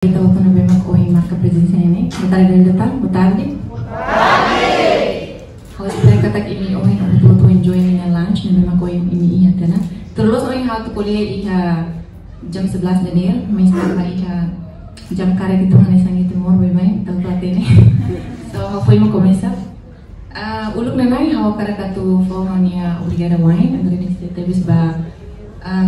Kita waktu memang koi marka presensi ini. Boa dari datang, boa tarde. Kalau saya kata ini orang yang untuk enjoy ini lunch, memang koi ini iya tena. Terus orang hal tu kuliah iya jam 11 Daniel, mais tambah iya jam karya itu mana sangat timur memang tahu pelatih ini. So foi mau começar. Uluk memang hawa karya katu formannya obrigada wine, agora nesse teve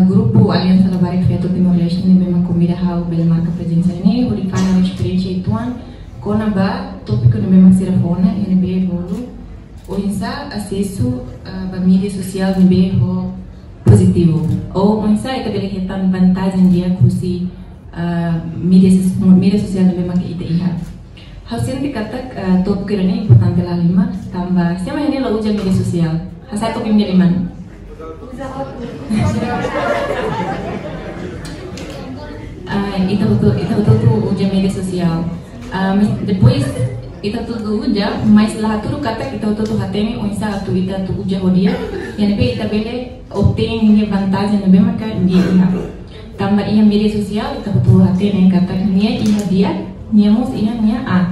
grupo Aliança Labarik Feto Timor Leste ini memang convida hau bela marca presença ini, berikan experiência ituan, kona ba tópico ini memang sirafona, ini be bolu, o insa acesso a mídia social ini be ho positivo, ou insa ita bela hitam vantagem dia kusi mídia social ini memang kita iha. Hal sini dikata tópico ini importante lah lima, tambah siapa ini lo ujian media sosial, hasai topik media lima. Itu tuh ujian media sosial. Depois itu tuh ujian, mas lah tuh kata kita tuh hatemi onsa tuh kita tuh ujian dia, yang lebih kita boleh obtain ini vantagem lebih maka dia tambah ia media sosial kita tuh hatemi kata dia mus ia a.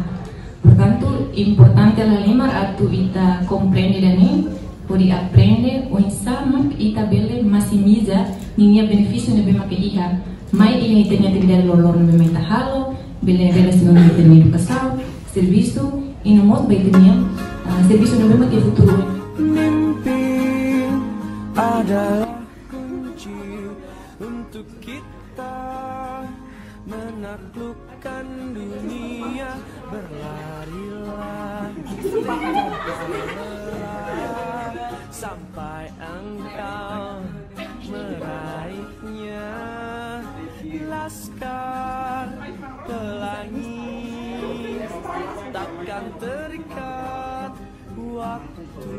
Portanto, importante la lima atu ita compreende dani, pode aprender o ensama ita bele maximiza ninha benefício ne bema que iha. Mai ia ita nya atividade lolor ne bema ita halo, bele relação ne ita educação, serviço e no modo baik nya serviço ne bema que futuro. Mimpi adalah kunci untuk kita menaklukkan dunia, berlarilah sampai engkau meraihnya. Laskar pelangi takkan terikat waktu,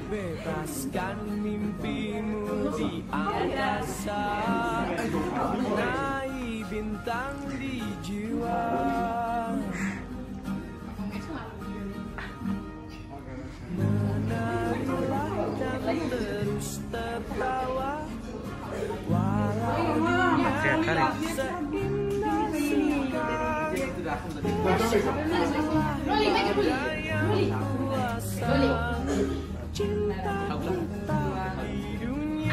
bebaskan mimpimu di angkasa, naik bintang di jiwa. Menarilah dan terus tertawa, walau dunia tak seindah surga. Ada yang kuasa cinta kita di dunia.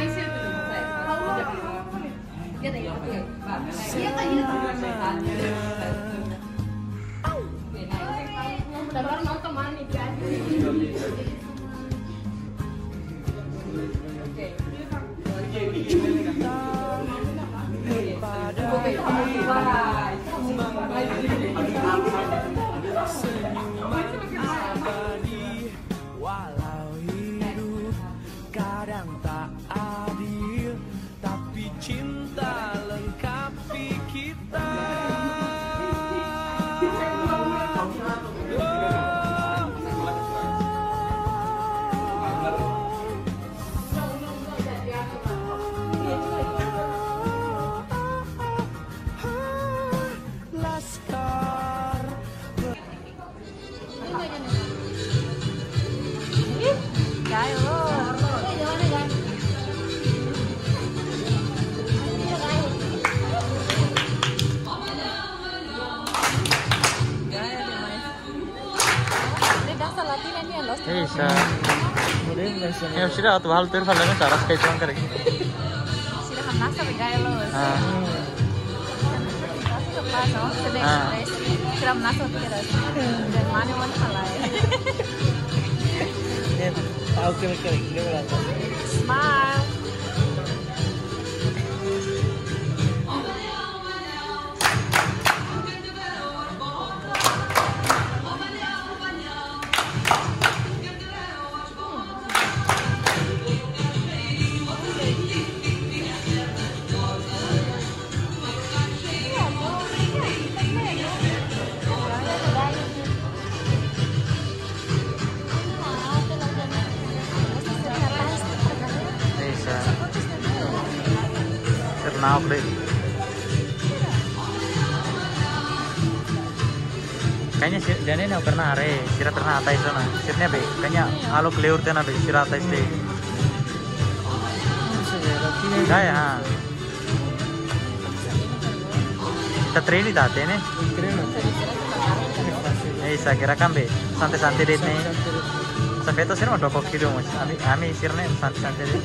Senyuman abadi, walau hidup kadang tak adil, tapi cinta lengkapi kita. Ya sudah tuh hal terfalnya saras kayak cuman kering. Sudah nasa bigay lo. Sudah nasa kira. Dan mana mana halai. Ya tahu kering dia berapa. Smile. Now play. Kayaknya si Dani nggak pernah sira pernah atai sana. Sirnya be, kayaknya halo clear tena be sira atai stay. Kaya. Kita train ita tene. Isa kira kambe. Santai-santai deh nih. Sampai itu sih mah doko kilo mas. Ami sirne santai-santai deh.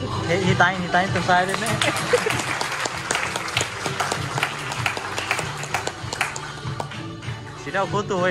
Hitain tuh saya deh nih. Sida butuh